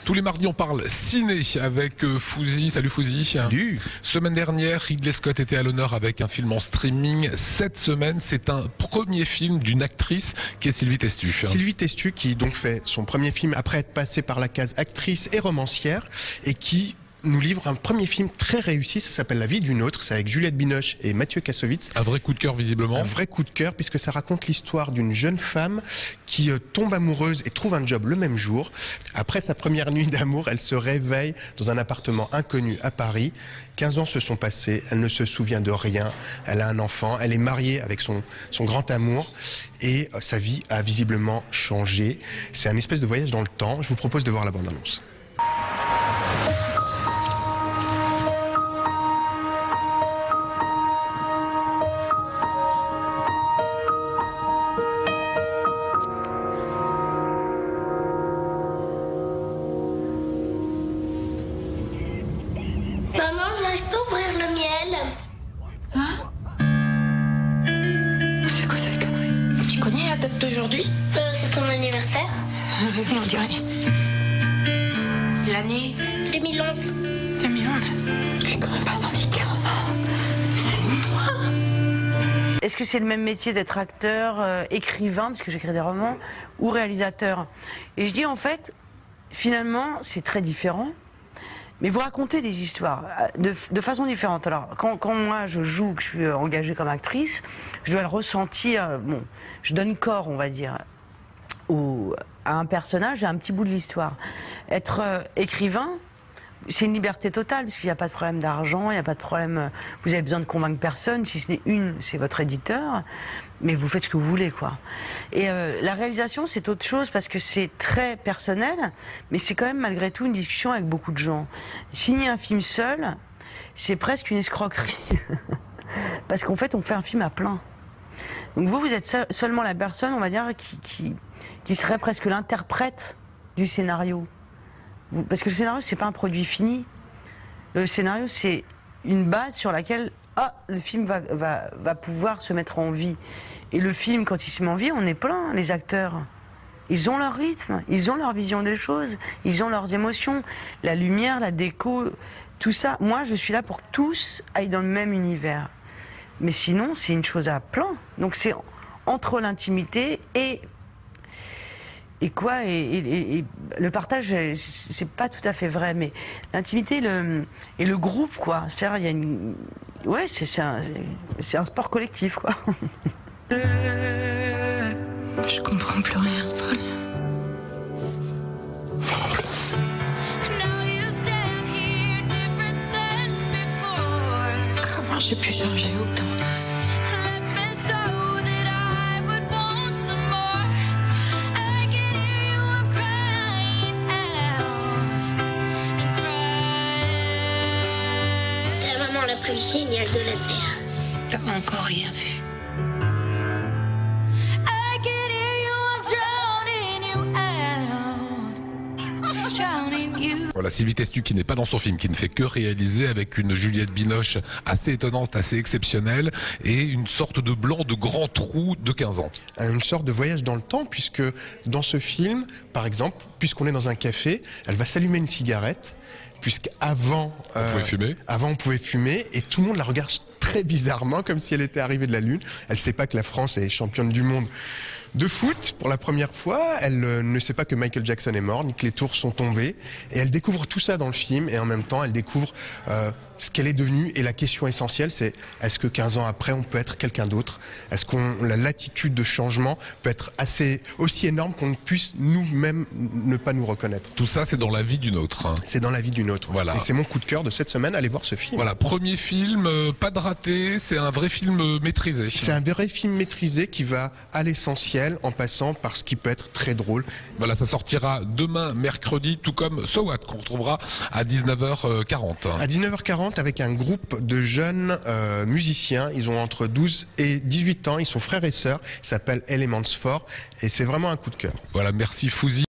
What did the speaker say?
Tous les mardis, on parle ciné avec Fouzi. Salut Fouzi. Salut. Semaine dernière, Ridley Scott était à l'honneur avec un film en streaming. Cette semaine, c'est un premier film d'une actrice qui est Sylvie Testu. Sylvie Testu qui donc fait son premier film après être passée par la case actrice et romancière et qui nous livre un premier film très réussi, ça s'appelle La vie d'une autre, c'est avec Juliette Binoche et Mathieu Kassovitz. Un vrai coup de cœur visiblement. Un vrai coup de cœur puisque ça raconte l'histoire d'une jeune femme qui tombe amoureuse et trouve un job le même jour. Après sa première nuit d'amour, elle se réveille dans un appartement inconnu à Paris. 15 ans se sont passés, elle ne se souvient de rien, elle a un enfant, elle est mariée avec son grand amour et sa vie a visiblement changé. C'est un espèce de voyage dans le temps, je vous propose de voir la bande-annonce. Maman, j'arrive pas à ouvrir le miel. Hein? C'est quoi cette connerie? Tu connais la date d'aujourd'hui? C'est ton anniversaire. Oui, on dirait. L'année 2011. 2011. J'ai quand même pas dormi 15 ans. C'est moi. Est-ce que c'est le même métier d'être acteur, écrivain, parce que j'écris des romans, ou réalisateur? Et je dis en fait, finalement, c'est très différent. Mais vous racontez des histoires de façon différente. Alors, quand moi je joue, que je suis engagée comme actrice, je dois le ressentir. Bon, je donne corps, on va dire, à un personnage, à un petit bout de l'histoire. Être écrivain, c'est une liberté totale, parce qu'il n'y a pas de problème d'argent, il n'y a pas de problème. Vous avez besoin de convaincre personne, si ce n'est c'est votre éditeur, mais vous faites ce que vous voulez, quoi. Et la réalisation, c'est autre chose, parce que c'est très personnel, mais c'est quand même malgré tout une discussion avec beaucoup de gens. Signer un film seul, c'est presque une escroquerie, parce qu'en fait, on fait un film à plein. Donc vous êtes seulement la personne, on va dire, qui serait presque l'interprète du scénario. Parce que le scénario, c'est pas un produit fini. Le scénario, c'est une base sur laquelle le film va pouvoir se mettre en vie. Et le film, quand il se met en vie, on est plein, les acteurs. Ils ont leur rythme, ils ont leur vision des choses, ils ont leurs émotions, la lumière, la déco, tout ça. Moi, je suis là pour que tous aillent dans le même univers. Mais sinon, c'est une chose à plein. Donc c'est entre l'intimité et le partage, c'est pas tout à fait vrai, mais l'intimité et le groupe, quoi. C'est-à-dire, il y a une... Ouais, c'est un sport collectif, quoi. Je comprends plus rien. Comment j'ai pu changer autant? La plus géniale de la Terre. T'as encore rien vu. Voilà, Sylvie Testu qui n'est pas dans son film, qui ne fait que réaliser avec une Juliette Binoche assez étonnante, assez exceptionnelle et une sorte de blanc de grand trou de 15 ans. Une sorte de voyage dans le temps puisque dans ce film, par exemple, puisqu'on est dans un café, elle va s'allumer une cigarette puisqu'avant on pouvait fumer et tout le monde la regarde très bizarrement comme si elle était arrivée de la Lune. Elle ne sait pas que la France est championne du monde de foot pour la première fois, elle ne sait pas que Michael Jackson est mort, ni que les tours sont tombées, et elle découvre tout ça dans le film, et en même temps elle découvre ce qu'elle est devenue, et la question essentielle c'est, est-ce que 15 ans après on peut être quelqu'un d'autre? Est-ce que la latitude de changement peut être aussi énorme qu'on ne puisse nous-mêmes ne pas nous reconnaître? Tout ça c'est dans La vie d'une autre. Hein. C'est dans La vie d'une autre, voilà. Et c'est mon coup de cœur de cette semaine, allez voir ce film. Voilà, premier film, pas de raté, c'est un vrai film maîtrisé. C'est un vrai film maîtrisé qui va à l'essentiel, en passant par ce qui peut être très drôle. Voilà, ça sortira demain, mercredi, tout comme So What, qu'on retrouvera à 19h40. À 19h40, avec un groupe de jeunes musiciens. Ils ont entre 12 et 18 ans. Ils sont frères et sœurs. Ils s'appellent Elements 4. Et c'est vraiment un coup de cœur. Voilà, merci Fouzi.